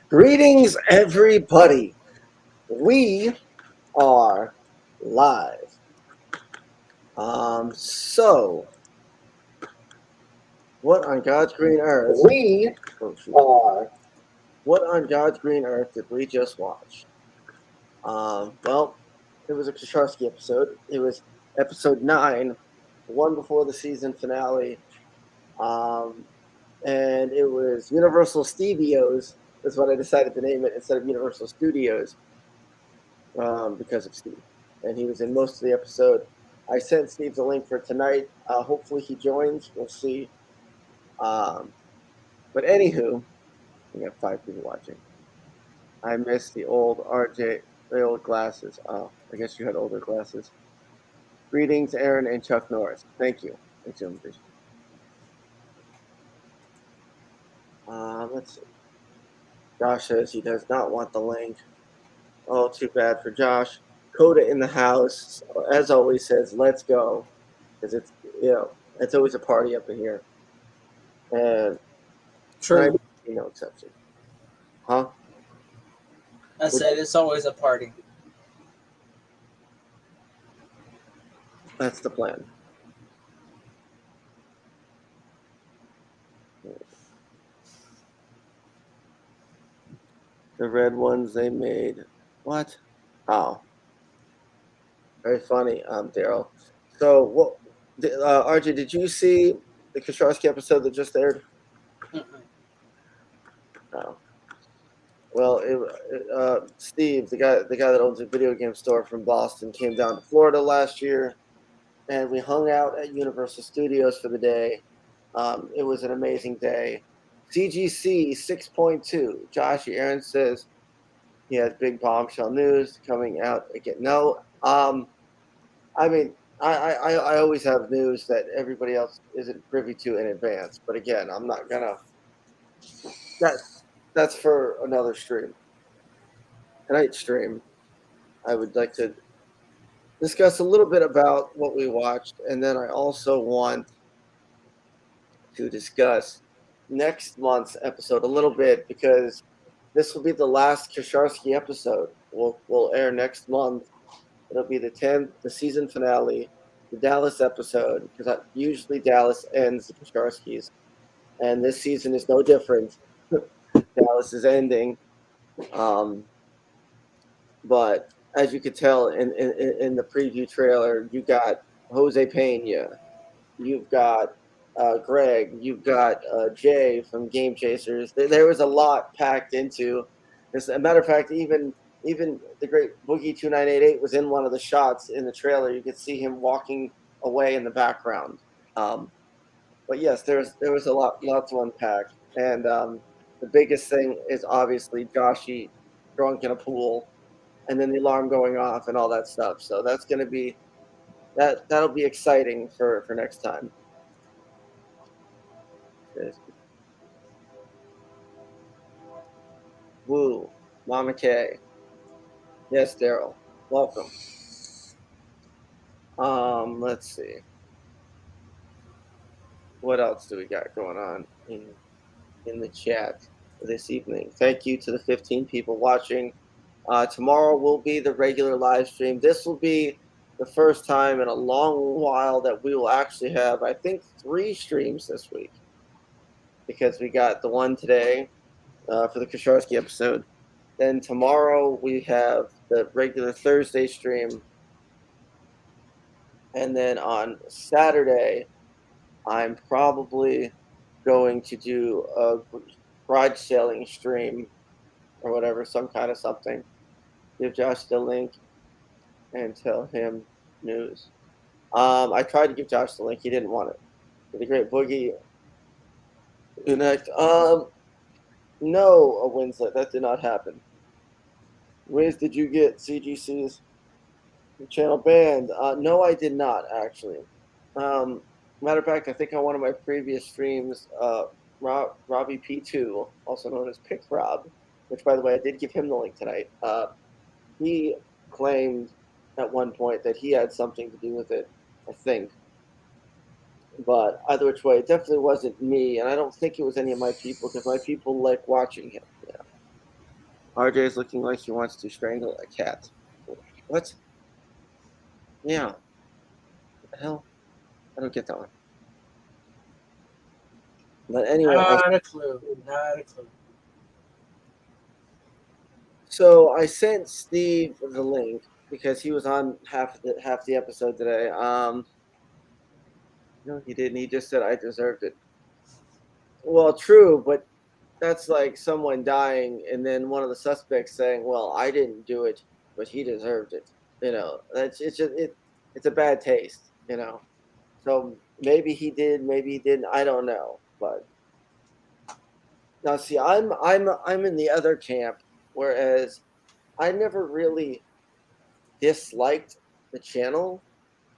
Greetings, everybody. We are live. So what on God's green earth? We are. What on God's green earth did we just watch? Well, it was a Kosharskys episode. It was episode 9, the one before the season finale. Um, and it was Universal Studios. That's what I decided to name it instead of Universal Studios. Because of Steve, and he was in most of the episode. I sent Steve the link for tonight. Hopefully he joins. We'll see. Um, but anywho, we got 5 people watching. I miss the old RJ, the old glasses. Oh, I guess you had older glasses. Greetings, Aaron and Chuck Norris. Thank you. Thanks, Vision. Let's see. Josh says he does not want the link. Oh, too bad for Josh. Coda in the house, as always, says, let's go. Because it's always a party up in here. And True. no exception. Huh? I said it's always a party. That's the plan. The red ones they made. What? Oh. Very funny, Daryl. So, what, RJ, did you see the Kosharskys episode that just aired? No. Well, Steve, the guy that owns a video game store from Boston, came down to Florida last year, and we hung out at Universal Studios for the day. It was an amazing day. CGC 6.2. Josh Aaron says he has big bombshell news coming out again. No, I mean, I always have news that everybody else isn't privy to in advance. But again, I'm not gonna. That's for another stream. Tonight's stream, I would like to discuss a little bit about what we watched, and then I also want to discuss next month's episode a little bit because this will be the last Kosharskys episode. Will air next month. It'll be the 10th, the season finale, the Dallas episode, because usually Dallas ends the Kosharskys, and this season is no different. Dallas is ending, but as you could tell in the preview trailer, you got Jose Pena, you've got Greg, you've got Jay from Game Chasers. There was a lot packed into. As a matter of fact, even the great Boogie 2988 was in one of the shots in the trailer. You could see him walking away in the background. But yes, there was a lot to unpack, and the biggest thing is obviously Joshy drunk in a pool, and then the alarm going off and all that stuff. So that's going to be that'll be exciting for next time. Woo, Mama K. Yes, Daryl. Welcome. Let's see. What else do we got going on in the chat this evening? Thank you to the 15 people watching. Tomorrow will be the regular live stream. This will be the first time in a long while that we will actually have, I think, 3 streams this week. Because we got the one today for the Kosharskys episode. Then tomorrow we have the regular Thursday stream. And then on Saturday, I'm probably going to do a garage selling stream or whatever, some kind of something. Give Josh the link and tell him news. I tried to give Josh the link. He didn't want it. The great Boogie. Connect. No, Winslet. That did not happen. Wiz, did you get CGC's channel banned? No, I did not, actually. Matter of fact, I think on one of my previous streams, Robbie P2, also known as Pick Rob, which, by the way, I did give him the link tonight, he claimed at one point that he had something to do with it, I think. But either which way, it definitely wasn't me, and I don't think it was any of my people, because my people like watching him. Yeah. RJ's looking like he wants to strangle a cat. What? Yeah. What the hell? I don't get that one. But anyway, Not a clue. Not a clue. so I sent Steve the link because he was on half the episode today. No, he didn't. He just said I deserved it. Well, true, but that's like someone dying and then one of the suspects saying, "Well, I didn't do it, but he deserved it." That's it's a bad taste. So maybe he did, maybe he didn't. I don't know. But now, see, I'm in the other camp, whereas I never really disliked the channel,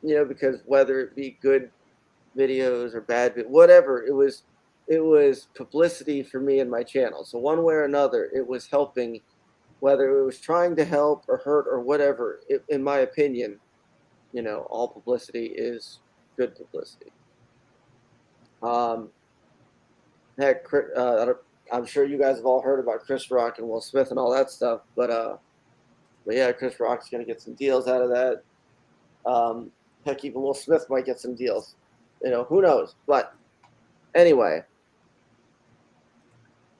because whether it be good videos or bad, whatever, it was publicity for me and my channel. So one way or another, it was helping, whether it was trying to help or hurt or whatever. In my opinion, all publicity is good publicity. Heck, I'm sure you guys have all heard about Chris Rock and Will Smith and all that stuff, but yeah, Chris Rock's gonna get some deals out of that. Heck, even Will Smith might get some deals. Who knows? But anyway,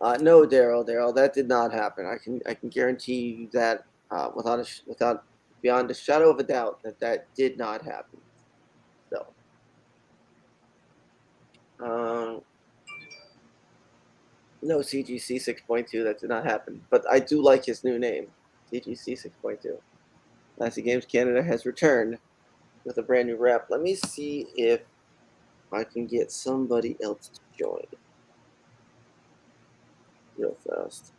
no, Daryl, that did not happen. I can guarantee you that without beyond a shadow of a doubt that did not happen. So, no, CGC 6.2, that did not happen. But I do like his new name, CGC 6.2. Classic Games Canada has returned with a brand new rep. Let me see if I can get somebody else to join real fast.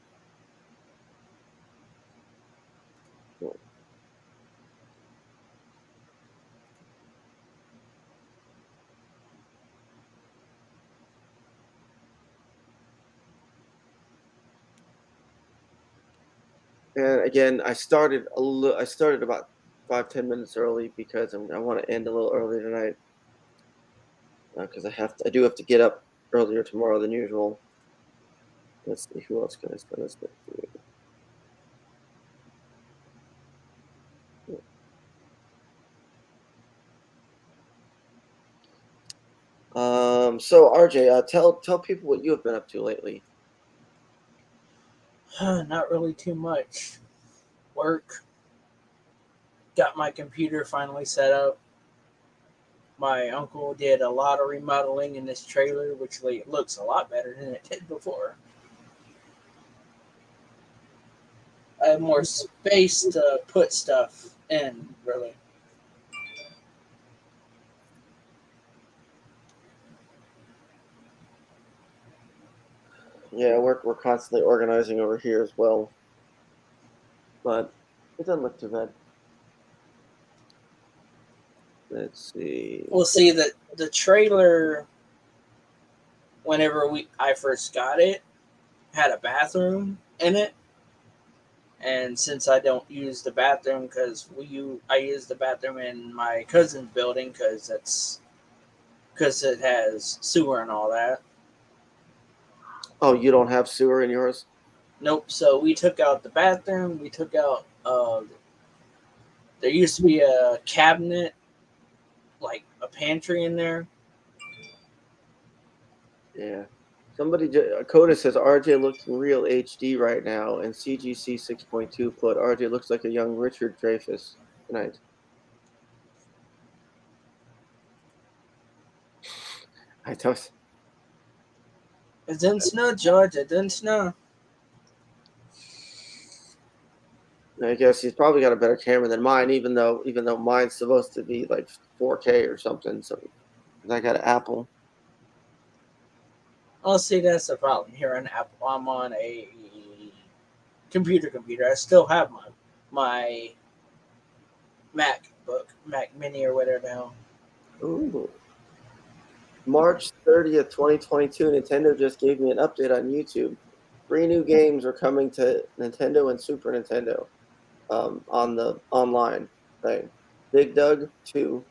And again, I started about 5-10 minutes early because I want to end a little early tonight, because I do have to get up earlier tomorrow than usual. Let's see, who else can I send this to? So RJ, tell people what you have been up to lately. Not really too much. Work. Got my computer finally set up. My uncle did a lot of remodeling in this trailer, which looks a lot better than it did before. I have more space to put stuff in, really. Yeah, we're constantly organizing over here as well, but it doesn't look too bad. Let's see. We'll see that the trailer, whenever I first got it, had a bathroom in it. And since I don't use the bathroom because I use the bathroom in my cousin's building because it has sewer and all that. Oh, you don't have sewer in yours? Nope. So we took out the bathroom. We took out. There used to be a cabinet, like a pantry in there. Yeah. Coda says RJ looking real HD right now, and CGC 6.2 put RJ looks like a young Richard Dreyfuss tonight. I don't. It didn't snow, George. It didn't snow. I guess he's probably got a better camera than mine, even though mine's supposed to be like 4K or something. So I got an Apple. Oh, see, that's the problem here on Apple. I'm on a computer. I still have my MacBook, Mac Mini or whatever now. Ooh. March 30th, 2022, Nintendo just gave me an update on YouTube. 3 new games are coming to Nintendo and Super Nintendo, on the online thing. Big Doug 2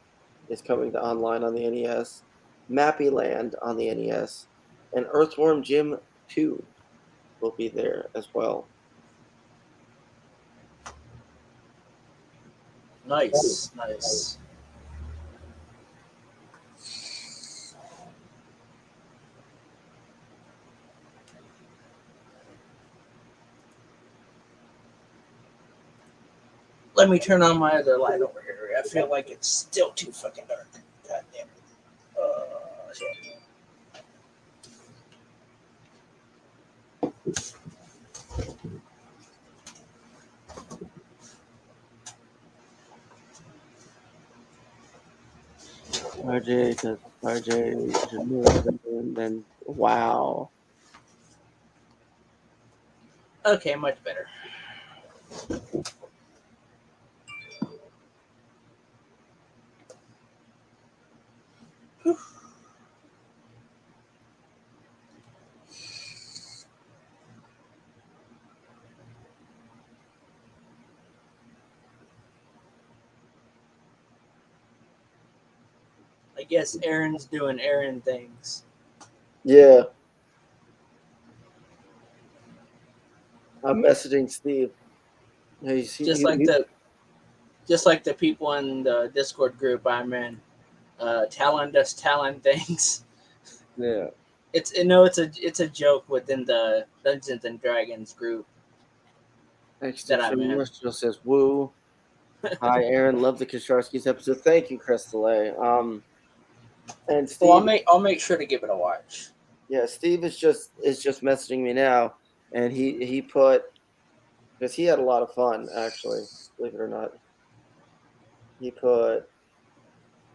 is coming to online on the NES. Mappy Land on the NES. And Earthworm Jim 2 will be there as well. Nice, nice. Let me turn on my other light over here. I feel like it's still too fucking dark. God damn it. Shit. RJ, and then wow. Okay, much better. Whew. I guess Aaron's doing Aaron things. Yeah. I'm messaging Steve. Just like the people in the Discord group I'm in. Talon does Talon things. yeah. It's a joke within the Dungeons and Dragons group that I'm in. Extraterrestrial says woo. Hi, Aaron. Love the Kosharskys episode. Thank you, Crystal A. And Well, Steve, I'll make sure to give it a watch. yeah, Steve is just messaging me now, and he put, because he had a lot of fun actually, believe it or not. He put,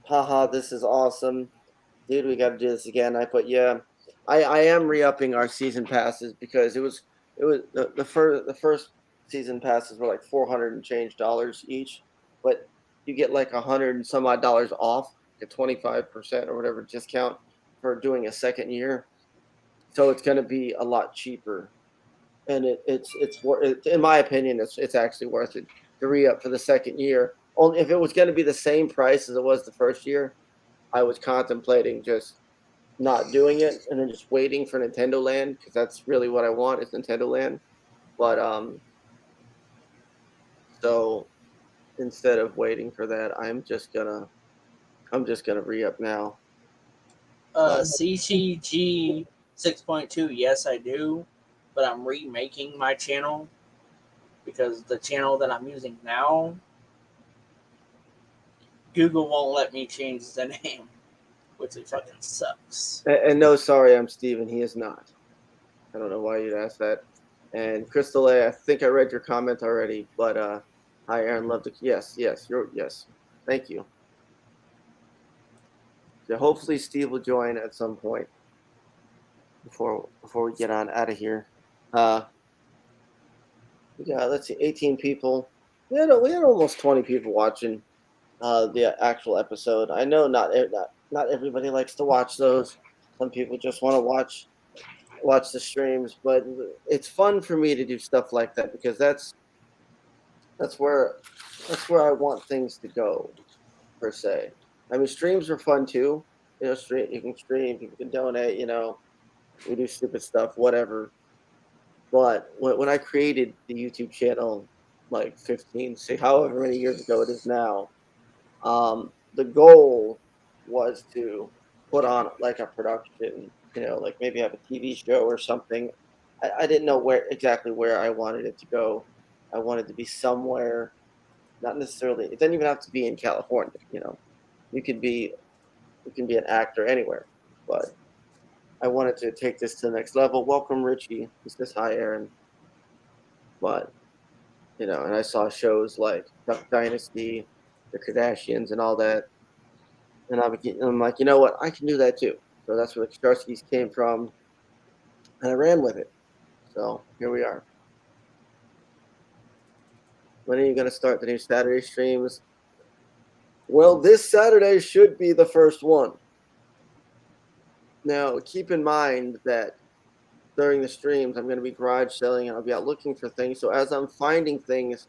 haha, this is awesome, dude. We got to do this again. I put, yeah, I am re-upping our season passes because it was the first season passes were like $400 and change each, but you get like $100 and some odd dollars off, a 25% or whatever discount for doing a second year. So it's going to be a lot cheaper, and in my opinion, it's actually worth it to re-up for the second year. Only if it was going to be the same price as it was the first year, I was contemplating just not doing it and then just waiting for Nintendo Land, because that's really what I want is Nintendo Land. But so instead of waiting for that, I'm just gonna re-up now. CCG 6.2, yes, I do, but I'm remaking my channel because the channel that I'm using now, Google won't let me change the name, which it fucking sucks. And no, sorry, I'm Steven. He is not. I don't know why you'd ask that. And Crystal A, I think I read your comment already, but hi Aaron, love to yes. Thank you. So hopefully Steve will join at some point before we get on out of here. Yeah, let's see, 18 people. We had almost 20 people watching the actual episode. I know not everybody likes to watch those. Some people just want to watch the streams, but it's fun for me to do stuff like that because that's where I want things to go, per se. I mean, streams are fun too. You can stream, people can donate. We do stupid stuff, whatever. But when I created the YouTube channel, like 15, say however many years ago it is now, the goal was to put on like a production, like maybe have a TV show or something. I didn't know exactly where I wanted it to go. I wanted to be somewhere, not necessarily. It doesn't even have to be in California. You could be you can be an actor anywhere. But I wanted to take this to the next level. Welcome, Richie. He says hi, Aaron. But and I saw shows like Duck Dynasty, The Kardashians, and all that. And I'm like, you know what? I can do that too. So that's where the Kosharskys came from, and I ran with it. So here we are. When are you going to start the new Saturday streams? Well, this Saturday should be the first one. Now, keep in mind that during the streams, I'm going to be garage selling, and I'll be out looking for things. So as I'm finding things,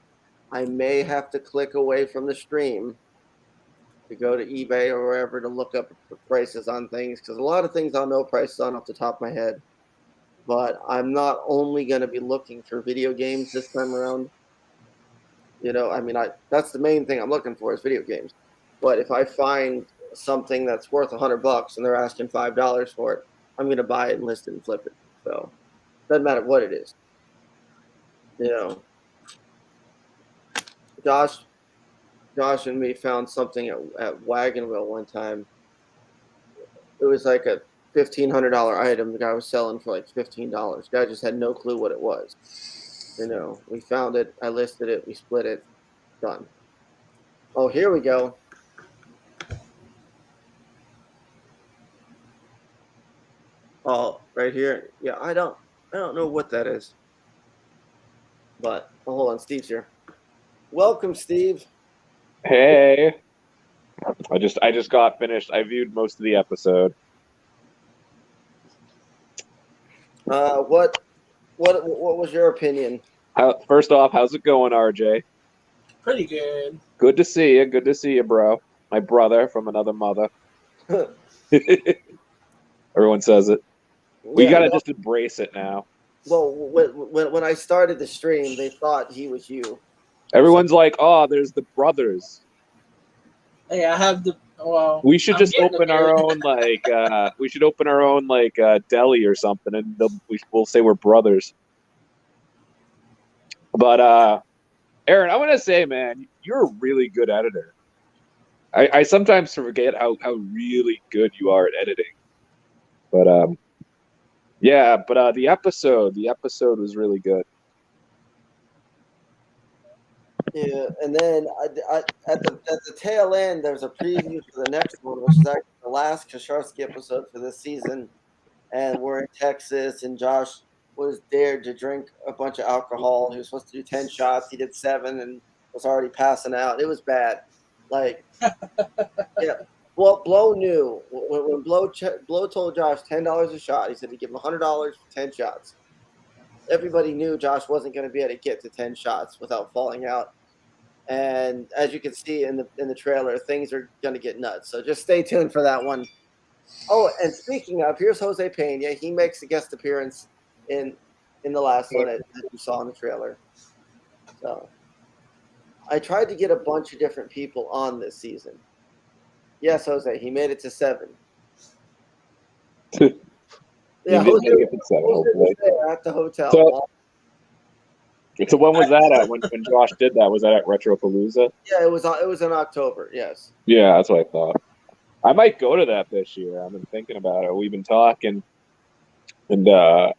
I may have to click away from the stream to go to eBay or wherever to look up prices on things, because a lot of things I'll know prices on off the top of my head. But I'm not only going to be looking for video games this time around. I mean, that's the main thing I'm looking for is video games. But if I find something that's worth $100 and they're asking $5 for it, I'm gonna buy it and list it and flip it. So doesn't matter what it is. You know, Josh, Josh and me found something at Wagon Wheel one time. It was like a $1,500 item. The guy was selling for like $15. The guy just had no clue what it was. We found it. I listed it. We split it. Done. Oh, here we go. Oh, right here. Yeah, I don't know what that is. But hold on, Steve's here. Welcome, Steve. Hey, I just got finished. I viewed most of the episode. What was your opinion? First off, how's it going, RJ? Pretty good. Good to see you. Good to see you, bro. My brother from another mother. Everyone says it. We Yeah, gotta just embrace it now. well, when I started the stream, they thought he was you. Everyone's like, "Oh, there's the brothers." Hey, I have the well. We should I'm just getting open there. our own we should open our own deli or something, and we'll say we're brothers. But Aaron, I want to say, man, you're a really good editor. I sometimes forget how really good you are at editing. But yeah, but the episode was really good. Yeah, and then at the tail end, there's a preview for the next one, which is actually the last Kosharskys episode for this season. And we're in Texas, and Josh was dared to drink a bunch of alcohol. He was supposed to do 10 shots. He did 7 and was already passing out. It was bad. Like, yeah. Well, Blow knew when Blow told Josh $10 a shot. He said he'd give him $100 for 10 shots. Everybody knew Josh wasn't going to be able to get to 10 shots without falling out. And as you can see in the trailer, things are going to get nuts. So just stay tuned for that one. Oh, and speaking of, here's Jose Pena. He makes a guest appearance in the last one that you saw in the trailer. So I tried to get a bunch of different people on this season. Yes, Jose, he made it to 7. Yeah, You did Jose, make it to 7, Jose hopefully. was there at the hotel. So when was that at? When Josh did that? Was that at Retropalooza? Yeah, it was in October. Yes. Yeah, that's what I thought. I might go to that this year. I've been thinking about it. We've been talking, and I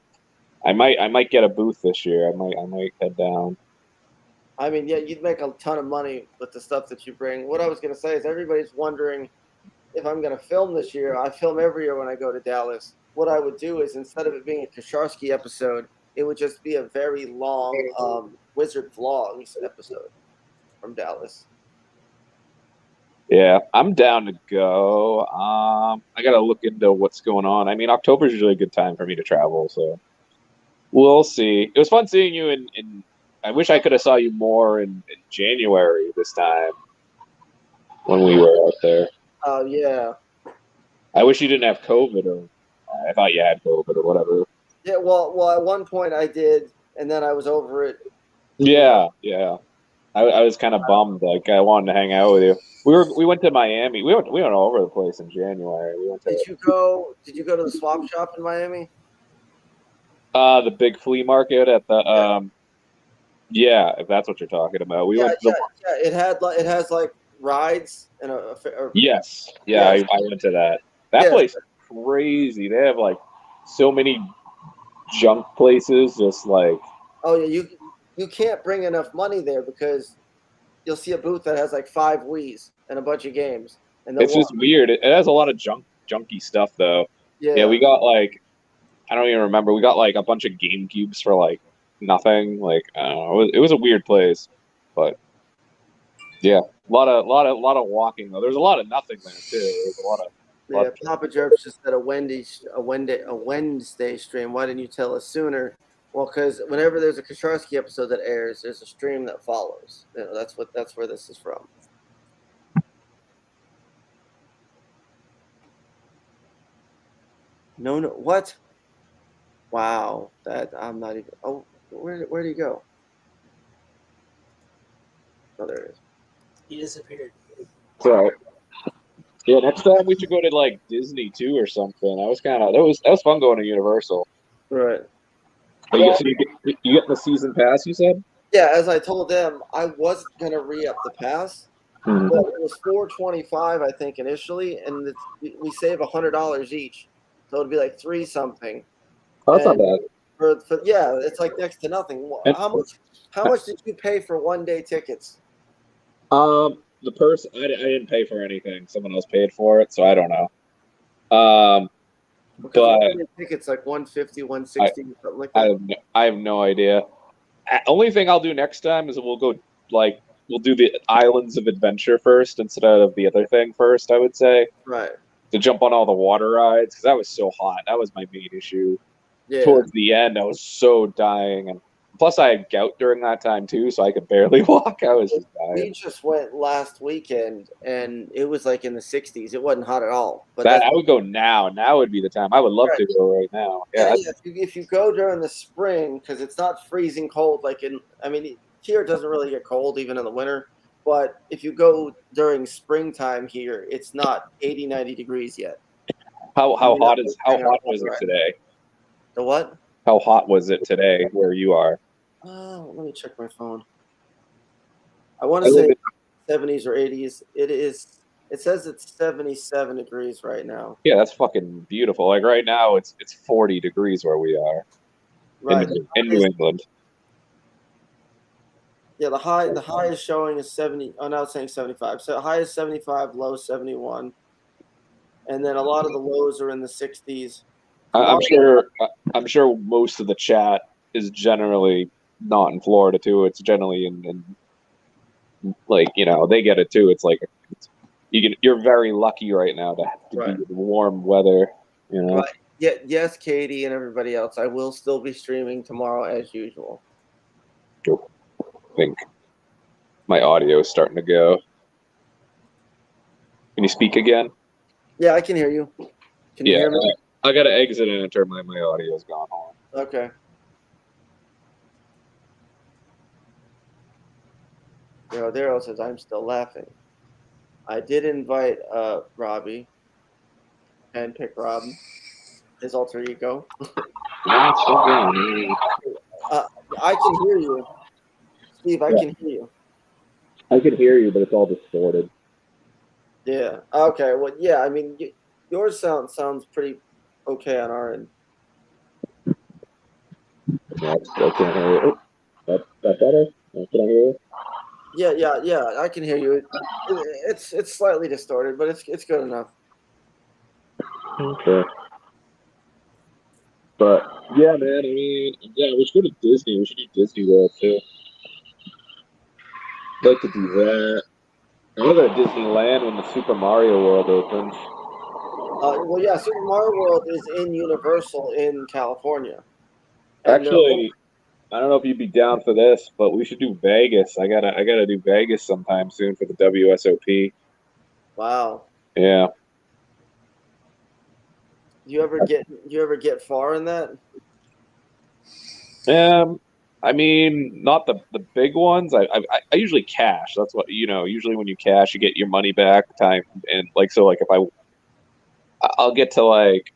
might get a booth this year. I might head down. I mean, yeah, you'd make a ton of money with the stuff that you bring. What I was going to say is everybody's wondering if I'm going to film this year. I film every year when I go to Dallas. What I would do is instead of it being a Kosharskys episode, it would just be a very long Wizard Vlogs episode from Dallas. Yeah, I'm down to go. I gotta look into what's going on. I mean, October's usually a good time for me to travel, so we'll see. It was fun seeing you in I wish I could have saw you more in January this time when we were out there. Oh, yeah. I wish you didn't have COVID, or I thought you had COVID or whatever. Yeah, well, at one point I did, and then I was over it. Yeah. I was kind of bummed. Like I wanted to hang out with you. We went to Miami. We went all over the place in January. We went to Did you go to the swap shop in Miami? the big flea market at the yeah, if that's what you're talking about. We went to the It has like rides and yes. Yeah, I went to that. That place is crazy. They have like so many junk places, just like oh yeah, you can't bring enough money there because you'll see a booth that has like 5 Wii's and a bunch of games, and it's just weird. It has a lot of junky stuff though. Yeah, we got like I don't even remember. We got like a bunch of GameCubes for like nothing. Like I don't know. It was a weird place, but yeah, a lot of walking though. There's a lot of nothing there too. There's a lot of yeah. Papa Jerps just said a Wednesday stream. Why didn't you tell us sooner? Well, because whenever there's a Kosharskys episode that airs, there's a stream that follows. That's where this is from. No, what? Wow, that I'm not even. Oh, where did he go? Oh, there it is. He disappeared. So, yeah, next time we should go to like Disney too or something. That was fun going to Universal. Right. But you get the season pass, you said? Yeah, as I told them, I was gonna re-up the pass, Mm-hmm. but it was $425, I think, initially, and we save $100 each, so it'd be like three something. Oh, that's and not bad. yeah, it's like next to nothing. And, How much did you pay for 1-day tickets? the person I didn't pay for anything. Someone else paid for it, so I don't know. Because But 1-day tickets like 150, 160, something like that. I have no idea. Only thing I'll do next time is we'll do the Islands of Adventure first instead of the other thing first, I would say. Right. To jump on all the water rides, because that was so hot. That was my main issue. Yeah. Towards the end, I was so dying. And plus, I had gout during that time, too, so I could barely walk. I was just dying. We just went last weekend, and it was like in the 60s. It wasn't hot at all. But I would go now. Now would be the time. I would love to go right now. Yeah. If you go during the spring, because it's not freezing cold here it doesn't really get cold even in the winter. But if you go during springtime here, it's not 80, 90 degrees yet. How hot was it today? The what? How hot was it today where you are? Let me check my phone. I want to say 70s or 80s. It says it's 77 degrees right now. Yeah, that's fucking beautiful. Like right now, it's 40 degrees where we are. Right. In New England. Yeah, the high is showing is 70. Oh, now it's saying 75. So high is 75, low 71, and then a lot of the lows are in the 60s. I'm sure most of the chat is generally not in Florida too. It's generally in like they get it too. It's like you're very lucky right now to be in warm weather. Right. Yeah. Yes, Katie and everybody else. I will still be streaming tomorrow as usual. I think my audio is starting to go. Can you speak again? Yeah, I can hear you. Can you hear me? I gotta exit and enter. My audio's gone on. Okay. Daryl says I'm still laughing. I did invite Robbie and pick Rob, his alter ego. I can hear you. Steve, I can hear you. I can hear you, but it's all distorted. Yeah. Okay. Well, yeah. I mean, yours sounds pretty okay on our end. I still can't hear you. That better? Can I hear you? Yeah. I can hear you. It's slightly distorted, but it's good enough. Okay. But yeah, man. I mean, yeah, we should go to Disney. We should do Disney World too. I'd like to do that. I want to go to Disneyland when the Super Mario World opens. Well, yeah, Super Mario World is in Universal in California. Actually, I don't know if you'd be down for this, but we should do Vegas. I gotta do Vegas sometime soon for the WSOP. Wow. Yeah. You ever get far in that? I mean, not the big ones. I usually cash. That's what usually when you cash, you get your money back time and like so. Like if I'll get to like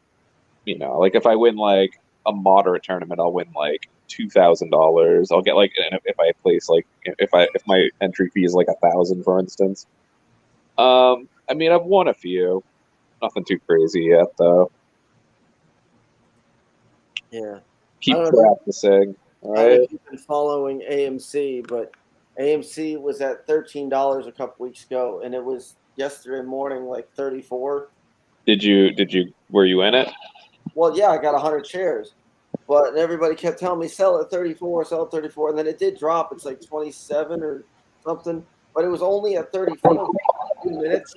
if I win like a moderate tournament, I'll win like $2,000. I'll get like if I place like if my entry fee is like 1,000 for instance. I mean I've won a few, nothing too crazy yet though. Yeah. Keep practicing. All right. You've been following AMC, but AMC was at $13 a couple weeks ago, and it was yesterday morning like 34. Were you in it? Well, yeah, I got 100 shares, but everybody kept telling me sell at 34, sell at 34, and then it did drop. It's like 27 or something, but it was only at 34 for 2 minutes,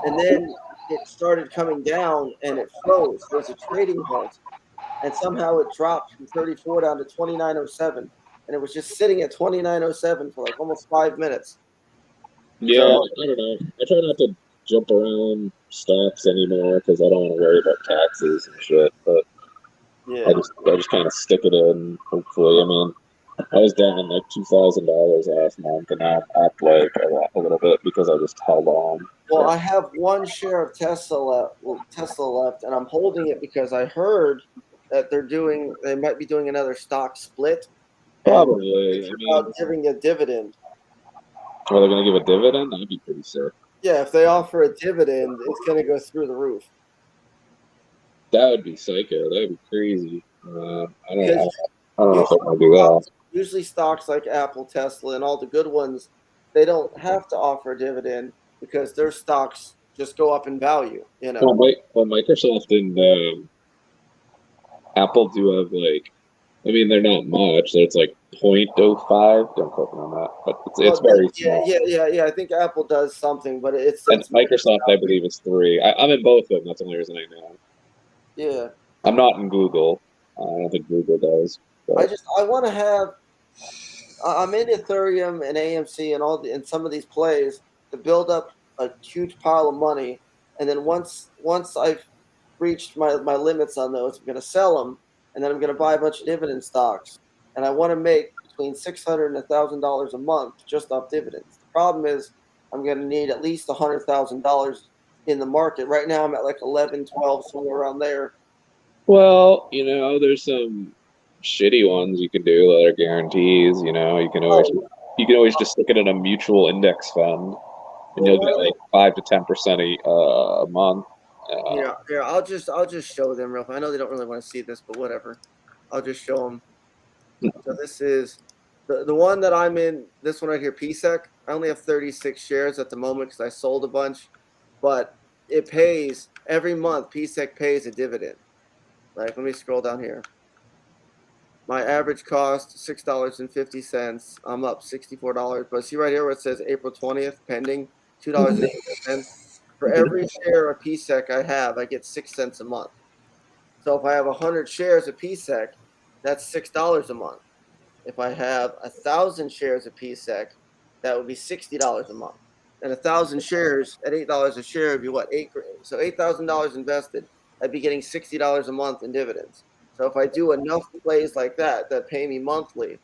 and then it started coming down and it froze. There was a trading halt. And somehow it dropped from 34 down to 29.07, and it was just sitting at 29.07 for like almost 5 minutes. Yeah, so, I don't know. I try not to jump around stocks anymore because I don't want to worry about taxes and shit. But yeah, I just kind of stick it in. Hopefully, I mean, I was down in like $2,000 last month, and now I'm up like a little bit because I just held on. Well, I have one share of Tesla left, and I'm holding it because I heard that they might be doing another stock split, and Probably. it's I mean, about giving a dividend. are they going to give a dividend? That'd be pretty sick. Yeah, if they offer a dividend, it's going to go through the roof. That would be psycho. That would be crazy. I don't Because know if usually they're going to do that. usually stocks like Apple, Tesla, and all the good ones, they don't have to offer a dividend because their stocks just go up in value. Well, Microsoft and Apple do have like, I mean, they're not much. So it's like 0.05. Don't quote me on that, but it's very small. Yeah. I think Apple does something, but And Microsoft, I believe, is 3. I'm in both of them. That's the only reason I know. Yeah. I'm not in Google. I don't think Google does. But. I want to have. I'm in Ethereum and AMC and some of these plays to build up a huge pile of money, and then once I've reached my limits on those, I'm going to sell them, and then I'm going to buy a bunch of dividend stocks, and I want to make between $600 and $1,000 a month just off dividends. The problem is I'm going to need at least $100,000 in the market. Right now I'm at like 11, 12, somewhere around there. Well, there's some shitty ones you can do that are guarantees. You can always just stick it in a mutual index fund, and you'll get like 5 to 10% a month. Yeah, I'll just show them real quick. I know they don't really want to see this, but whatever. I'll just show them. So this is the one that I'm in. This one right here, PSEC. I only have 36 shares at the moment because I sold a bunch, but it pays every month. PSEC pays a dividend. Like, let me scroll down here. My average cost $6.50. I'm up $64. But see right here where it says April 20th pending, $2.80. For every share of PSEC I have, I get 6 cents a month. So if I have 100 shares of PSEC, that's $6 a month. If I have 1,000 shares of PSEC, that would be $60 a month. And 1,000 shares at $8 a share would be what? So $8,000 invested. I'd be getting $60 a month in dividends. So if I do enough plays like that pay me monthly,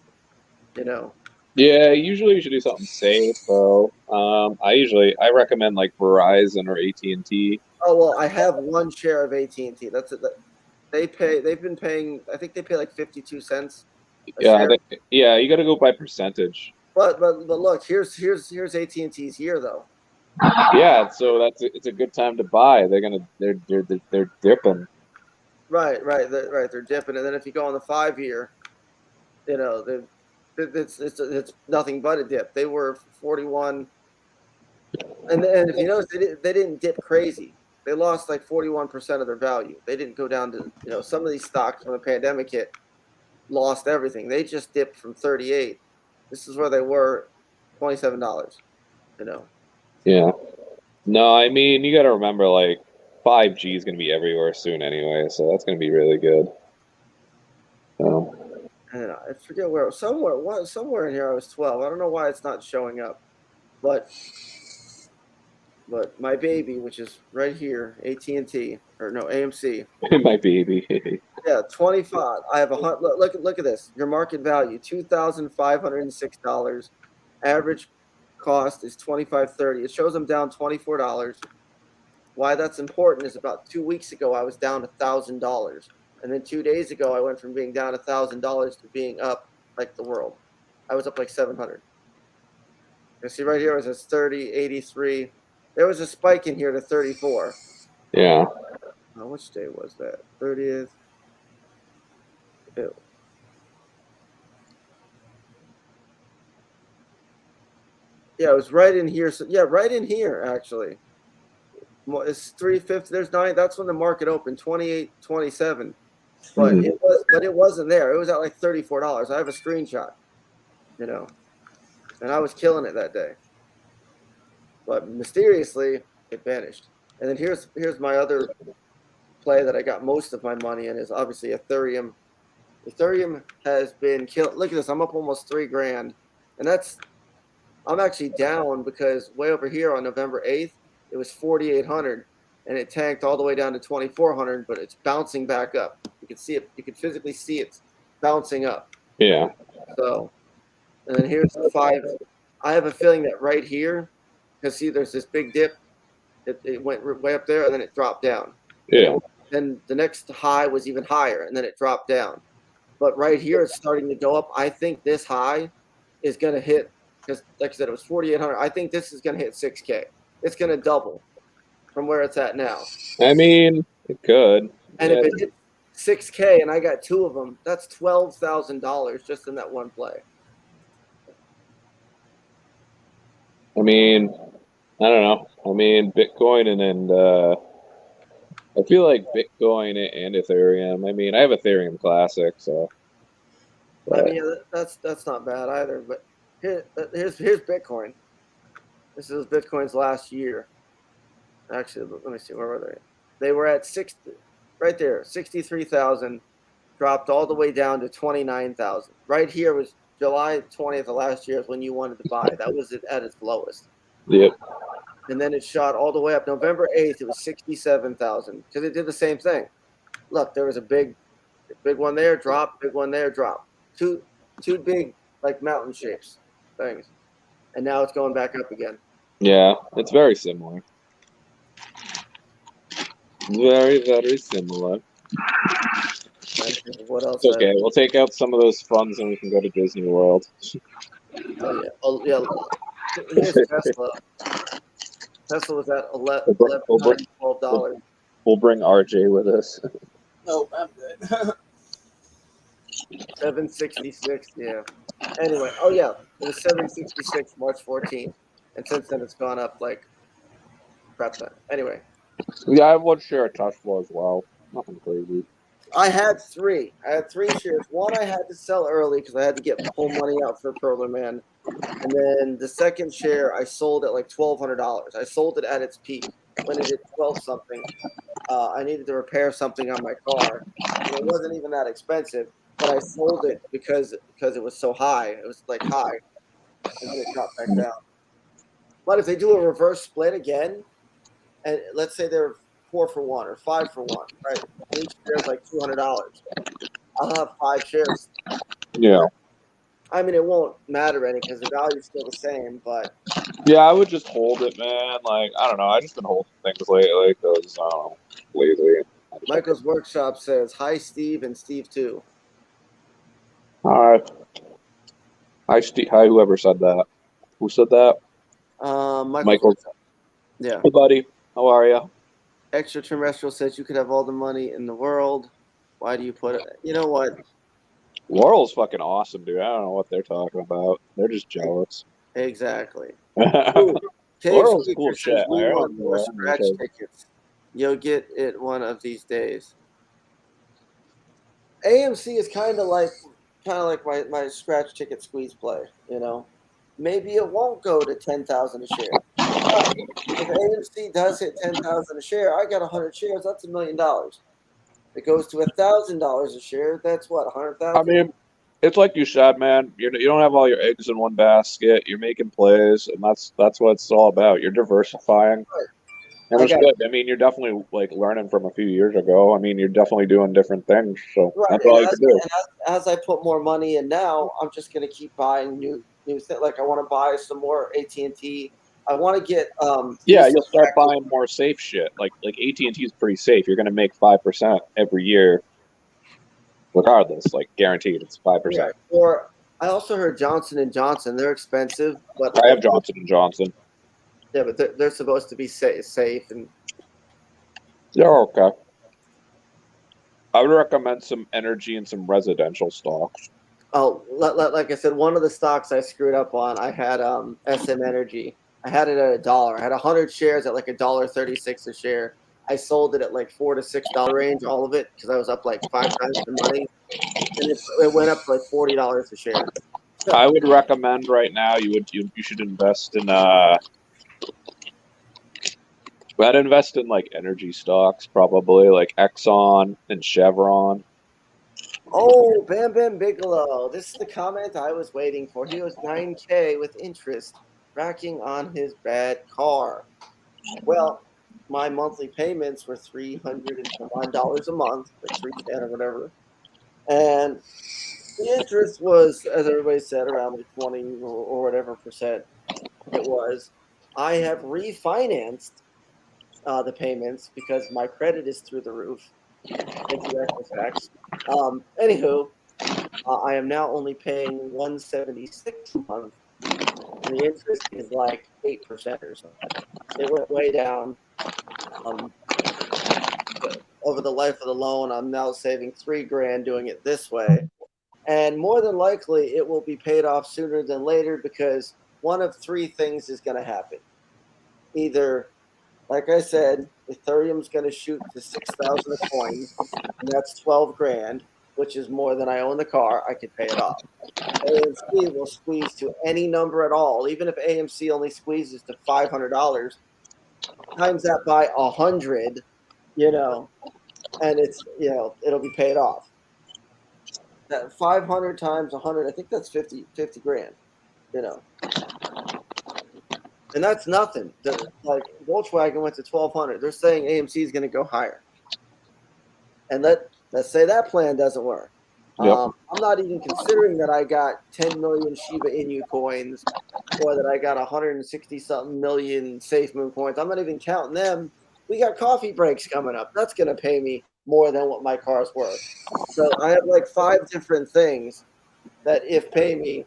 Yeah, usually you should do something safe though. I recommend like Verizon or AT&T. Oh well, I have one share of AT&T. That's it. They've been paying. I think they pay like 52 cents. Yeah, you got to go by percentage. But look, here's AT&T's year though. Yeah, so it's a good time to buy. They're dipping. Right. They're dipping, and then if you go on the 5-year, it's nothing but a dip. They were 41, and if you notice, they didn't dip crazy. They lost like 41% of their value. They didn't go down to some of these stocks when the pandemic hit, lost everything. They just dipped from 38. This is where they were, $27. Yeah. No, I mean you got to remember like 5G is going to be everywhere soon anyway, so that's going to be really good. And I forget where. Somewhere in here I was 12. I don't know why it's not showing up, but my baby, which is right here, AT&T or no AMC. My baby. Yeah, 25. I have look at this. Your market value $2,506. Average cost is $25.30. It shows I'm down $24. Why that's important is about 2 weeks ago I was down $1,000, and then 2 days ago I went from being down $1,000 to being up like the world. I was up like 700. You see right here it says 30, 83. There was a spike in here to 34. Yeah. Which day was that? 30th. Ew. Yeah, it was right in here. So yeah, right in here actually. It's 350. There's 9. That's when the market opened, 28.27. But it wasn't there. It was at like $34. I have a screenshot. And I was killing it that day. But mysteriously, it vanished. And then here's my other play that I got most of my money in is obviously Ethereum. Ethereum has been killed. Look at this. I'm up almost $3,000, and I'm actually down because way over here on November 8th, it was 4,800, and it tanked all the way down to 2,400. But it's bouncing back up. You can see it. You can physically see it bouncing up. Yeah. So, and then here's the 5. I have a feeling that right here, because see, there's this big dip. It went way up there, and then it dropped down. Yeah. Then the next high was even higher, and then it dropped down. But right here, it's starting to go up. I think this high is going to hit, because like I said, it was 4,800. I think this is going to hit 6K. It's going to double from where it's at now. I mean, it could. And if it hits 6K and I got 2 of them, that's $12,000 just in that one play. I mean, I don't know. I mean, Bitcoin and I feel like Bitcoin and Ethereum. I mean, I have Ethereum Classic, so. But, I mean, that's not bad either. But here's Bitcoin. This is Bitcoin's last year. Actually, let me see. Where were they? They were at 60, right there, 63,000. Dropped all the way down to 29,000. Right here was July 20th of last year is when you wanted to buy. That was at its lowest. Yep. And then it shot all the way up. November 8th, it was 67,000 because it did the same thing. Look, there was a big one there, drop, big one there, drop. Two big, like, mountain shapes things. And now it's going back up again. Yeah, it's very similar. Very, very similar. What else? It's okay. We'll take out some of those funds and we can go to Disney World. Oh, yeah. Oh, yeah. Here's Tesla. Tesla was at $12. We'll bring RJ with us. Nope, I'm good. 766, yeah. Anyway, oh yeah, it was 766 March 14th, and since then it's gone up like crap ton. Anyway, Yeah, I have one share of Tesla as well. Nothing crazy. I had 3. I had 3 shares. One I had to sell early because I had to get full money out for Perler Man, and then the second share I sold at like $1,200. I sold it at its peak when it hit 12 something. I needed to repair something on my car, and it wasn't even that expensive. But I sold it because it was so high. It was like high, and then it dropped back down. But if they do a reverse split again, and let's say they're 4 for 1 or 5 for 1, right? Each share is like $200. I'll have 5 shares. Yeah. I mean, it won't matter any because the value is still the same. But yeah, I would just hold it, man. Like, I don't know. I just been holding things lately because I don't know, lazy. Michael's Workshop says, "Hi, Steve, and Steve too." Hi. Hi, Steve. Hi, whoever said that. Who said that? Michael. Yeah. Hey, buddy. How are you? Extraterrestrial says you could have all the money in the world. Why do you put it? You know what? Laurel's fucking awesome, dude. I don't know what they're talking about. They're just jealous. Exactly. Laurel's cool shit. We want more scratch tickets. You'll get it one of these days. AMC is kind of like my scratch ticket squeeze play. You know, maybe it won't go to 10,000 a share. But if AMC does hit 10,000 a share, I got 100 shares. That's $1 million. It goes to $1,000 a share. That's what, 100,000. I mean, it's like you said, man. You don't have all your eggs in one basket. You're making plays, and that's what it's all about. You're diversifying, Right. and it's good. I mean, you're definitely like learning from a few years ago. I mean, you're definitely doing different things. So that's all you can do. And as I put more money in now, I'm just going to keep buying new things. Like I want to buy some more AT&T. I want to get yeah, you'll start buying more safe shit. Like AT&T is pretty safe. You're going to make 5% every year, regardless. Like guaranteed, it's 5%. Yeah. Or I also heard Johnson & Johnson. They're expensive, but I have Johnson & Johnson. Yeah, but they're supposed to be safe and. They're okay. I would recommend some energy and some residential stocks. Oh, like I said, one of the stocks I screwed up on, I had SM Energy. I had it at $1. I had 100 shares at like $1.36 a share. I sold it at like $4 to $6 range, all of it, because I was up like 5 times the money, and it went up to like $40 a share. So, I would recommend right now you should invest in I'd invest in like energy stocks, probably like Exxon and Chevron. Oh, Bam Bam Bigelow. This is the comment I was waiting for. He was $9K with interest racking on his bad car. Well, my monthly payments were $301 a month, like $310 or whatever. And The interest was, as everybody said, around like 20 or whatever percent it was. I have refinanced the payments because my credit is through the roof. Thank you, Equifax. Anywho, I am now only paying $176 a month, and the interest is like 8% or something. It went way down. Over the life of the loan, I'm now saving $3,000 doing it this way. And more than likely, it will be paid off sooner than later because one of three things is going to happen. Either, like I said, Ethereum's going to shoot to 6,000 a coin, and that's $12,000, which is more than I own the car. I could pay it off. AMC will squeeze to any number at all, even if AMC only squeezes to $500. Times that by 100, and it's it'll be paid off. That 500 times 100, I think that's 50 grand, and that's nothing. Like Volkswagen went to 1,200. They're saying AMC is going to go higher, and let's say that plan doesn't work. Yep. I'm not even considering that I got 10 million Shiba Inu coins, or that I got 160 something million SafeMoon coins. I'm not even counting them. We got coffee breaks coming up. That's going to pay me more than what my car's worth. So I have like 5 different things that if pay me,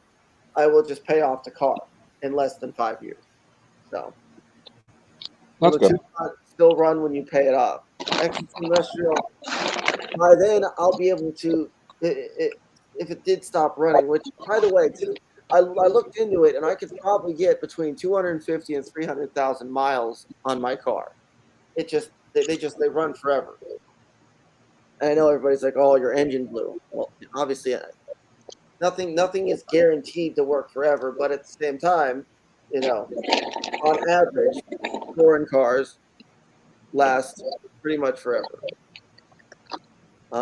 I will just pay off the car in less than 5 years. So that's good. Still run when you pay it off. Extraterrestrial. By then, I'll be able to, if it did stop running, which, by the way, too, I looked into it, and I could probably get between 250 and 300,000 miles on my car. It just they run forever. And I know everybody's like, "Oh, your engine blew." Well, obviously, nothing is guaranteed to work forever. But at the same time, on average, foreign cars last pretty much forever.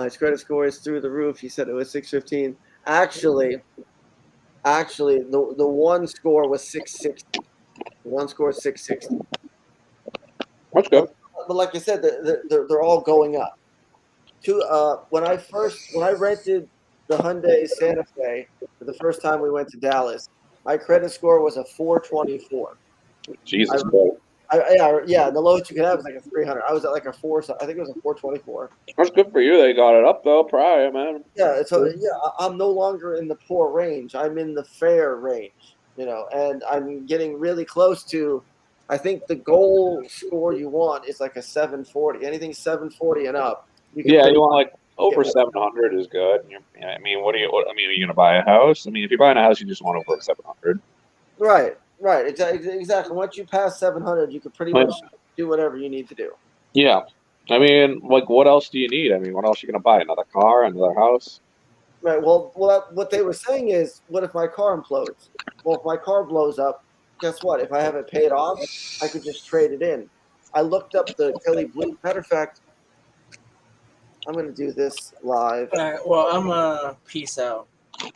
His credit score is through the roof. He said it was 615. Actually, the one score was 660. The one score is 660. That's good. But like I said, they're all going up. When I rented the Hyundai Santa Fe for the first time we went to Dallas, my credit score was a 424. Jesus. Yeah, the lowest you could have was like a 300. I was at like a 4. I think it was a 424. That's good for you. They got it up though, probably, man. Yeah, so I'm no longer in the poor range. I'm in the fair range, and I'm getting really close to. I think the goal score you want is like a 740. Anything 740 and up. You want like over 700 is good. I mean, are you gonna buy a house? I mean, if you're buying a house, you just want over 700. Right. Exactly. Once you pass 700, you can pretty much do whatever you need to do. Yeah. I mean, like, what else do you need? I mean, what else are you gonna buy? Another car? Another house? Right. Well, what they were saying is, what if my car implodes? Well, if my car blows up, guess what? If I have it paid off, I could just trade it in. I looked up the Kelly Blue. Matter of fact, I'm going to do this live. All right. Well, I'm peace out.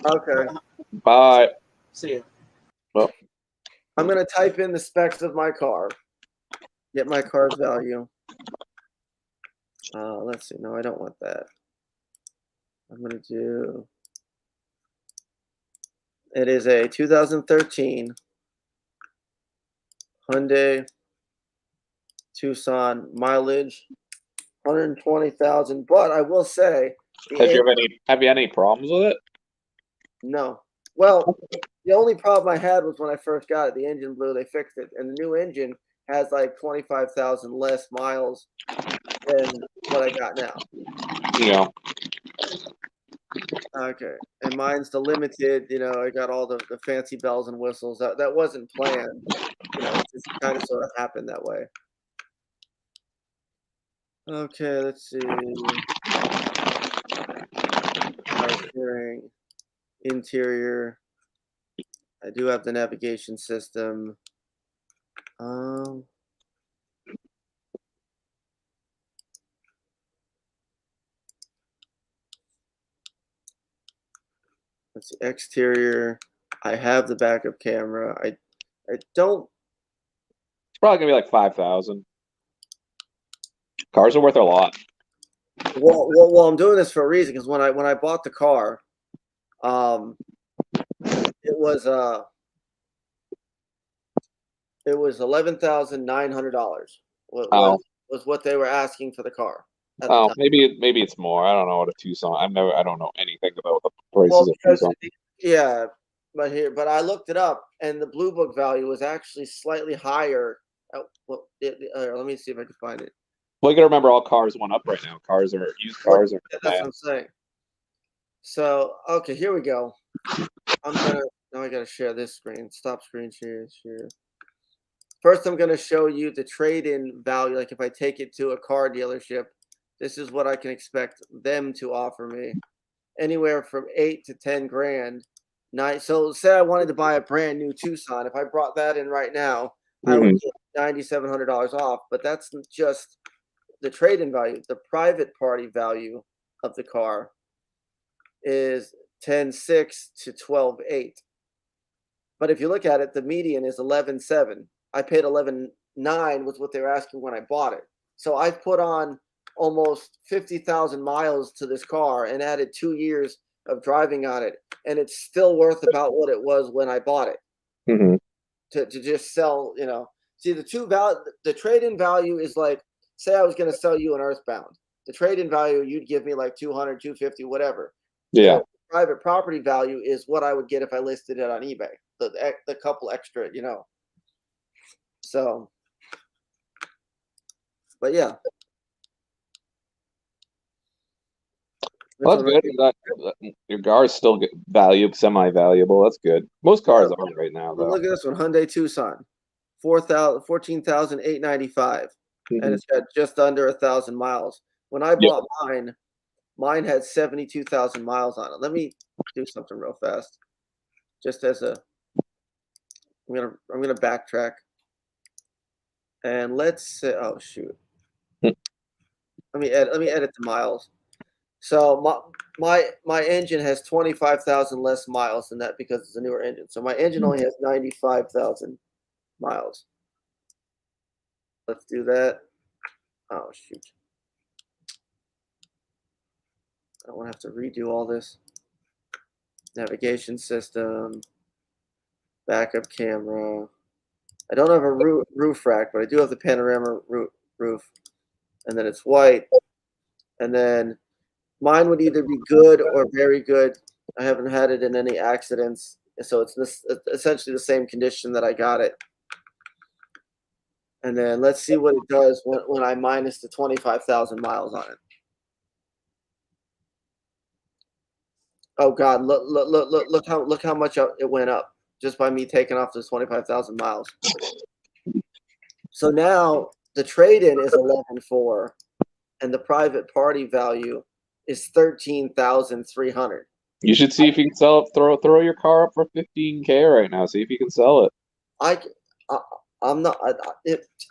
Okay. Bye. See you. Well, I'm going to type in the specs of my car. Get my car's value. Let's see. No, I don't want that. I'm going to do. It is a 2013 Hyundai Tucson, mileage 120,000. But I will say, have you had any problems with it? No. Well, the only problem I had was when I first got it. The engine blew. They fixed it, and the new engine has like 25,000 less miles than what I got now. Yeah. Okay, and mine's the limited. I got all the fancy bells and whistles. That wasn't planned. It just kind of sort of happened that way. Okay, let's see. Hearing, interior. I do have the navigation system. Let's see, exterior. I have the backup camera. I don't. It's probably gonna be like 5,000. Cars are worth a lot. Well, I'm doing this for a reason because when I bought the car, It was $11,900. Oh. Was what they were asking for the car. Oh, maybe it's more. I don't know what a Tucson. I don't know anything about the prices of Tucson. Yeah, but I looked it up, and the Blue Book value was actually slightly higher. Let me see if I can find it. Well, you got to remember, all cars went up right now. Used cars are. That's what I'm saying. So okay, here we go. Now I gotta share this screen. Stop screen share. First, I'm gonna show you the trade-in value. Like if I take it to a car dealership, this is what I can expect them to offer me. Anywhere from 8 to 10 grand. So say I wanted to buy a brand new Tucson. If I brought that in right now, I would get $9,700 off. But that's just the trade-in value. The private party value of the car is $10,600 to $12,800. But if you look at it, the median is $11,700. I paid $11,900 was what they were asking when I bought it. So I put on almost 50,000 miles to this car and added 2 years of driving on it, and it's still worth about what it was when I bought it. To just sell, See, the trade-in value is like, say I was going to sell you an Earthbound. The trade-in value, you'd give me like $200, $250, whatever. Yeah. Private property value is what I would get if I listed it on eBay. The couple extra, So, but yeah. Well, that's good. Your car is still semi-valuable. That's good. Most cars are right now, though. Look at this one, Hyundai Tucson, $14,895, and it's got just under 1,000 miles. When I bought mine had 72,000 miles on it. Let me do something real fast, just as I'm gonna backtrack, and let's say, oh shoot, let me edit the miles. So my engine has 25,000 less miles than that because it's a newer engine. So my engine only has 95,000 miles. Let's do that. Oh shoot! I don't want to have to redo all this. Navigation system, backup camera. I don't have a roof rack, but I do have the panorama roof, and then it's white, and then. Mine would either be good or very good. I haven't had it in any accidents, so it's essentially the same condition that I got it. And then let's see what it does when I minus the 25,000 miles on it. Oh God! Look how much it went up just by me taking off those 25,000 miles. So now the trade-in is 11,400, and the private party value is 13,300. You should see if you can sell it. Throw your car up for 15K right now. See if you can sell it. I'm not.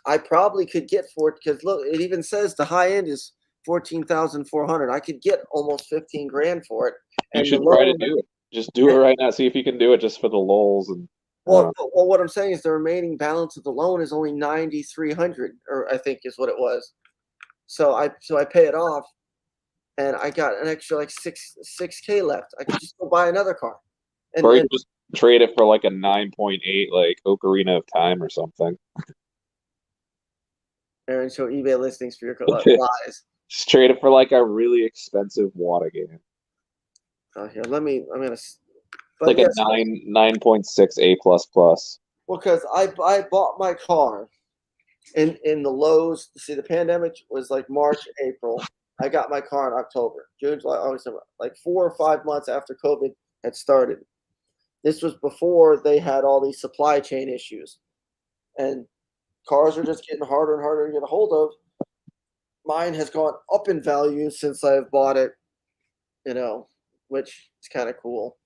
I probably could get for it because look, it even says the high end is 14,400. I could get almost 15 grand for it. And you should try to do it. Just do it right now. See if you can do it just for the lulz. And well, what I'm saying is the remaining balance of the loan is only 9,300, or I think is what it was. So I pay it off. And I got an extra like 6K left. I could just go buy another car. Or you can just trade it for like a 9.8 like Ocarina of Time or something. And show eBay listings for your lies. Just trade it for like a really expensive water game. Oh, here, I'm gonna. Like a 9.6 A++. Well, because I bought my car in the lows. See, the pandemic was like March, April. I got my car in October, June, July, August, like 4 or 5 months after COVID had started. This was before they had all these supply chain issues. And cars are just getting harder and harder to get a hold of. Mine has gone up in value since I've bought it, which is kind of cool.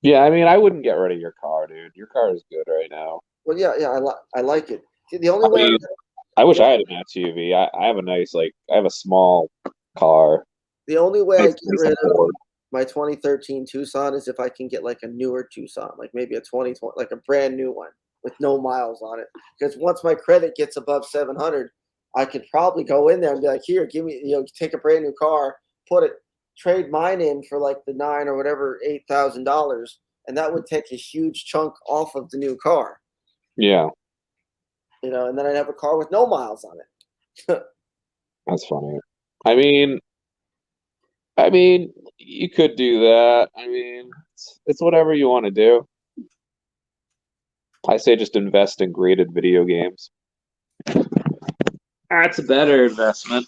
Yeah, I mean, I wouldn't get rid of your car, dude. Your car is good right now. Well, yeah, I like it. The only way I wish I had an SUV. I have I have a small car. The only way I get rid of my 2013 Tucson is if I can get like a newer Tucson, like maybe a 2020, like a brand new one with no miles on it. Because once my credit gets above 700, I could probably go in there and be like, here, give me, take a brand new car, trade mine in for like the $9,000 or whatever $8,000, and that would take a huge chunk off of the new car. Yeah. And then I'd have a car with no miles on it. That's funny. I mean, you could do that. I mean, it's whatever you want to do. I say just invest in graded video games. That's a better investment.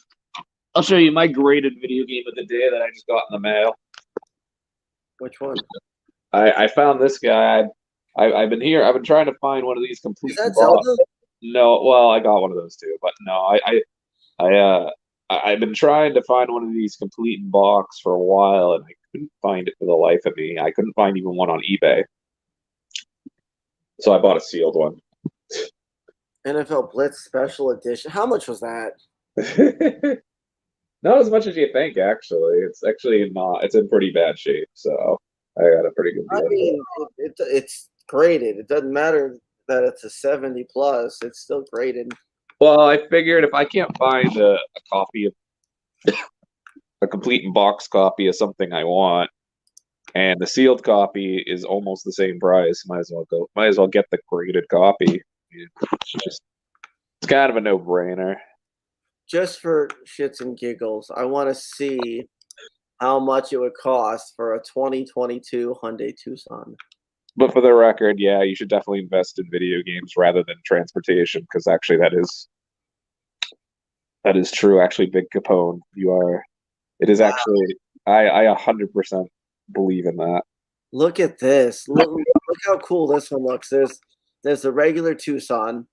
I'll show you my graded video game of the day that I just got in the mail. Which one? I found this guy. I've been trying to find one of these complete. Is that Zelda? No, well, I got one of those too, but no, I've been trying to find one of these complete in box for a while, and I couldn't find it for the life of me. I couldn't find even one on eBay, so I bought a sealed one. NFL Blitz Special Edition. How much was that? Not as much as you think, actually. It's actually not. It's in pretty bad shape, so I got a pretty good deal. I mean, it's graded. It doesn't matter that it's a 70 plus. It's still graded. Well, I figured if I can't find a copy of a complete in box copy of something I want, and the sealed copy is almost the same price, might as well get the graded copy. It's kind of a no-brainer. Just for shits and giggles, I want to see how much it would cost for a 2022 Hyundai Tucson. But for the record, yeah, you should definitely invest in video games rather than transportation, because actually that is true. Actually, Big Capone, it is actually, I 100% believe in that. Look at this. Look how cool this one looks. There's the regular Tucson,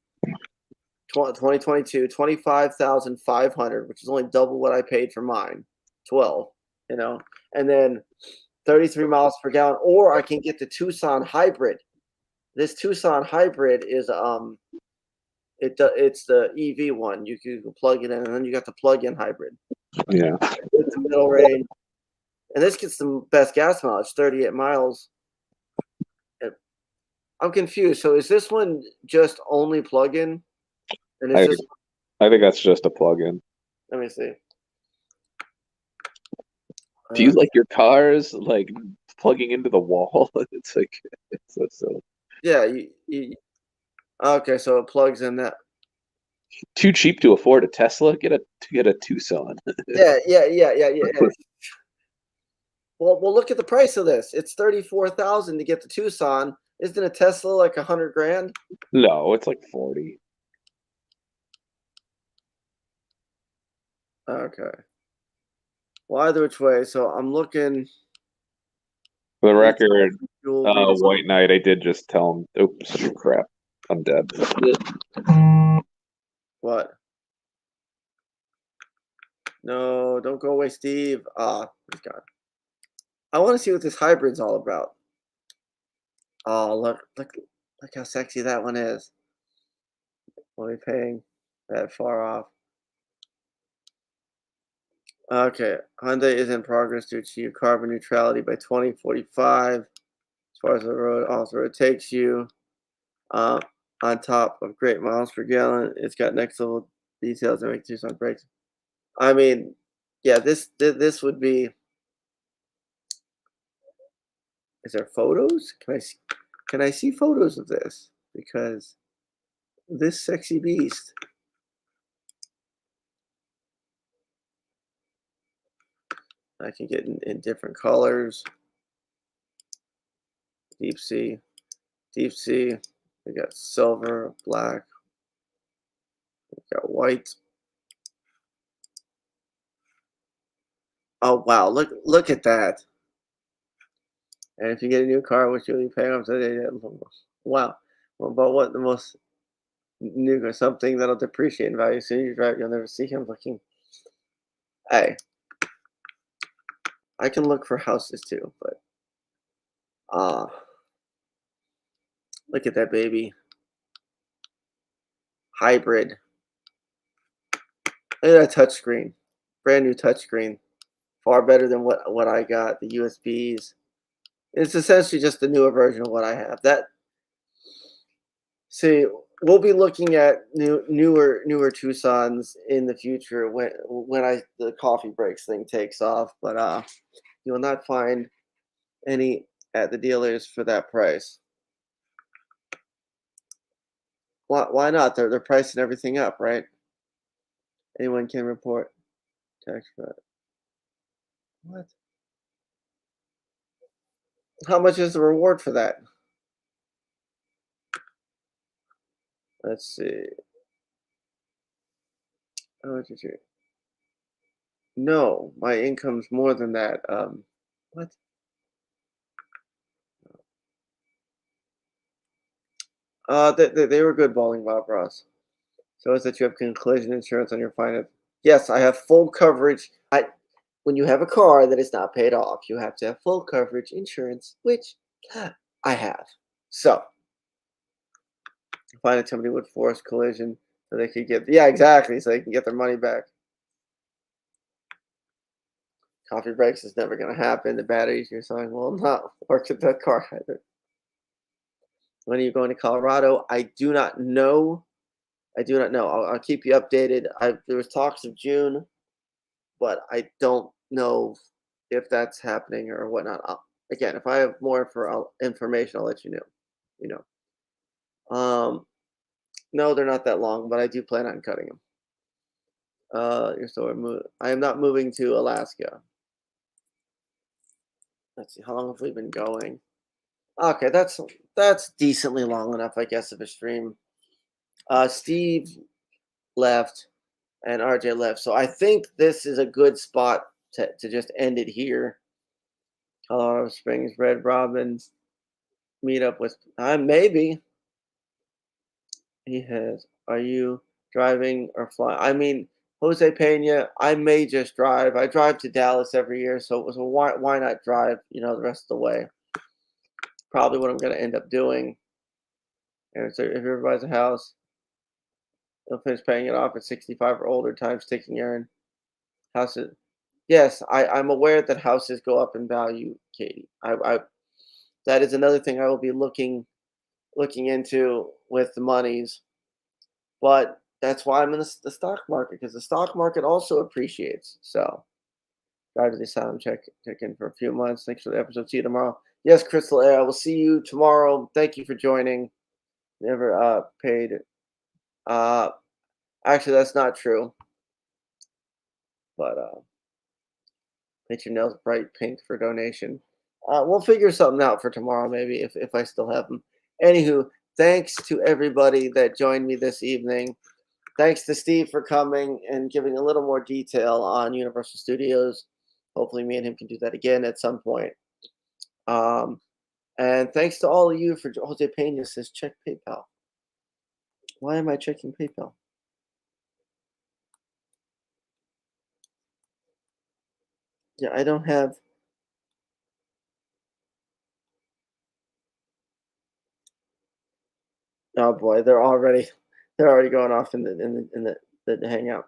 2022, 25,500, which is only double what I paid for mine, 12, and then 33 miles per gallon. Or I can get the Tucson Hybrid. This Tucson Hybrid is it's the EV one. You can plug it in, and then you got the plug-in hybrid. Yeah, it's the middle range, and this gets the best gas mileage, 38 miles. I'm confused. So is this one just only plug-in? And I think that's just a plug-in. Let me see. Do you like your cars like plugging into the wall? It's so silly. Yeah. Okay, so it plugs in that. Too cheap to afford a Tesla? Get a Tucson. Yeah. Well, look at the price of this. It's $34,000 to get the Tucson. Isn't a Tesla like $100,000? No, it's like 40. Okay. Well, either which way. So I'm looking. For the record, White Knight, I did just tell him. Oops, crap. I'm dead. What? No, don't go away, Steve. He's gone. I want to see what this hybrid's all about. Oh, look how sexy that one is. Only paying that far off. Okay, Hyundai is in progress to achieve carbon neutrality by 2045. As far as the road off-road takes you, on top of great miles per gallon, it's got next level details that make Tucson brakes. I mean, yeah, this would be. Is there photos? Can I see photos of this? Because this sexy beast. I can get in different colors. Deep sea. We got silver, black. We got white. Oh wow! Look at that. And if you get a new car, which you'll be paying off today, wow. Well, but what the most new or something that'll depreciate in value as soon as you drive, you'll never see him looking. Hey, I can look for houses too, but look at that baby. Hybrid. Look at that touchscreen. Brand new touchscreen. Far better than what I got. The USBs. It's essentially just the newer version of what I have. See, we'll be looking at newer Tucsons in the future when the coffee breaks thing takes off. But you will not find any at the dealers for that price. Why not? They're pricing everything up, right? Anyone can report tax fraud. What? How much is the reward for that? Let's see. Oh, did you? No, my income's more than that. What? They were good bowling, Bob Ross. So is that you have collision insurance on your finance? Yes, I have full coverage. When you have a car that is not paid off, you have to have full coverage insurance, which I have. So, finance company would force collision so they could get exactly, so they can get their money back. Coffee breaks is never going to happen. The batteries you're selling will not work at that car either. When are you going to Colorado? I do not know. I'll keep you updated. There was talks of June, but I don't know if that's happening or whatnot. Again, if I have more information, I'll let you know. No, they're not that long, but I do plan on cutting them. I am not moving to Alaska. Let's see, how long have we been going? Okay, that's decently long enough, I guess, of a stream. Steve left and RJ left, so I think this is a good spot to just end it here. Colorado Springs, Red Robin, meet up with maybe. He has. Are you driving or flying? I mean, Jose Pena, I may just drive. I drive to Dallas every year, so why not drive? The rest of the way. Probably what I'm going to end up doing. And so if you ever buys a house, they'll finish paying it off at 65 or older. Times taking Aaron. Houses. Yes, I'm aware that houses go up in value, Katie. That is another thing I will be looking into with the monies. But that's why I'm in the stock market, because the stock market also appreciates. So, drive to the asylum, check in for a few months. Thanks for the episode. See you tomorrow. Yes, Crystal Air, I will see you tomorrow. Thank you for joining. Never paid. Actually, that's not true. But paint your nails bright pink for donation. We'll figure something out for tomorrow, maybe if I still have them. Anywho, thanks to everybody that joined me this evening. Thanks to Steve for coming and giving a little more detail on Universal Studios. Hopefully me and him can do that again at some point. And thanks to all of you for Jose Pena says check PayPal. Why am I checking PayPal? Yeah, I don't have. Oh boy, they're already going off in the hangout.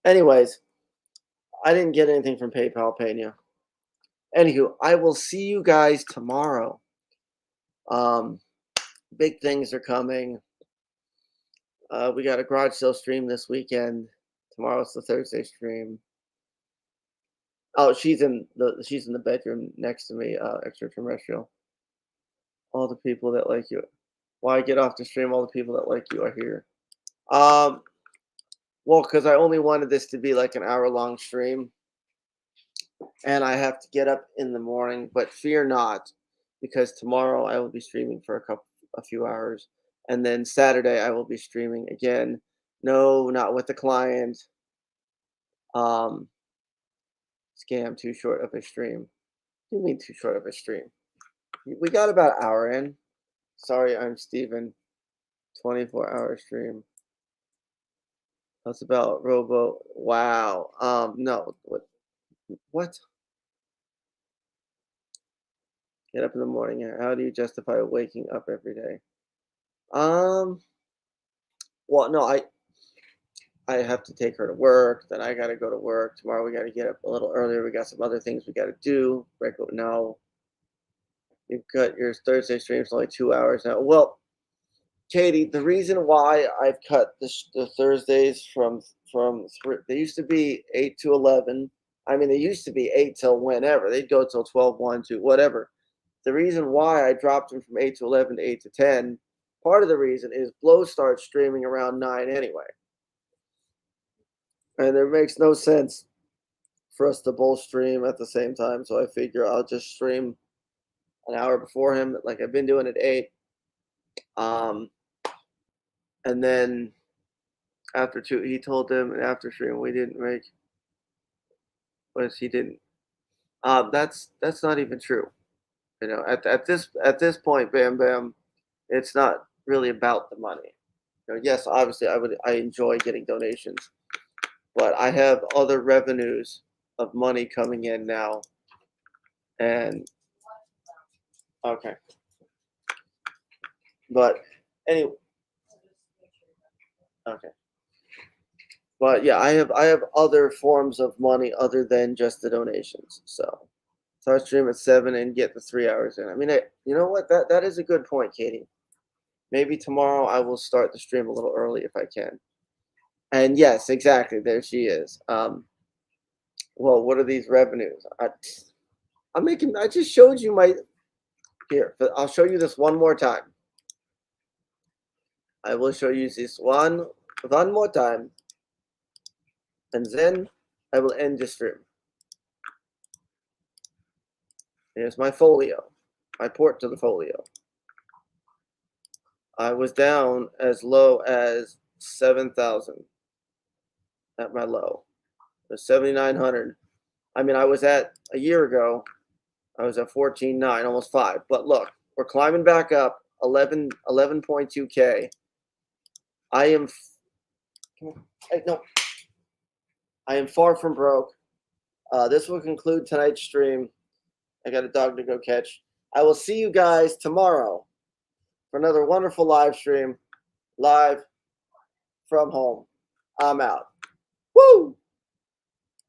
Anyways, I didn't get anything from PayPal, Pena. Anywho, I will see you guys tomorrow. Big things are coming. We got a garage sale stream this weekend. Tomorrow's the Thursday stream. Oh, she's in the bedroom next to me, extraterrestrial. All the people that like you. Why get off the stream? All the people that like you are here. Well, because I only wanted this to be like an hour-long stream, and I have to get up in the morning. But fear not, because tomorrow I will be streaming for a few hours, and then Saturday I will be streaming again. No, not with the client. Scam, too short of a stream. What do you mean too short of a stream? We got about an hour in. Sorry, I'm Steven. 24-hour stream. That's about Robo. Wow. No. What? Get up in the morning. How do you justify waking up every day? Well, no, I have to take her to work. Then I got to go to work. Tomorrow we got to get up a little earlier. We got some other things we got to do. No. You've got your Thursday streams only 2 hours now. Well, Katie, the reason why I've cut the Thursdays from they used to be 8 to 11. I mean, they used to be 8 till whenever. They'd go till 12, 1, 2, whatever. The reason why I dropped them from 8 to 11 to 8 to 10, part of the reason is Blow starts streaming around 9 anyway. And it makes no sense for us to both stream at the same time. So I figure I'll just stream an hour before him, like I've been doing at 8. And then after 2, he told them, and after stream we didn't make. But he didn't. That's not even true. You know, at this point, Bam Bam, it's not really about the money. You know, yes, obviously I enjoy getting donations, but I have other revenues of money coming in now, and okay. But anyway, okay. But yeah, I have other forms of money other than just the donations. So start stream at 7 and get the 3 hours in. I mean, you know what? That is a good point, Katie. Maybe tomorrow I will start the stream a little early if I can. And yes, exactly. There she is. Well, what are these revenues? I just showed you my. Here, I'll show you this one more time. I will show you this one more time. And then I will end the stream. Here's my folio, my port to the folio. I was down as low as 7,000 at my low. It was 7,900. I mean, I was at a year ago, I was at 14.9, almost 5. But look, we're climbing back up 11.2K. I am far from broke. This will conclude tonight's stream. I got a dog to go catch. I will see you guys tomorrow for another wonderful live stream, live from home. I'm out. Woo!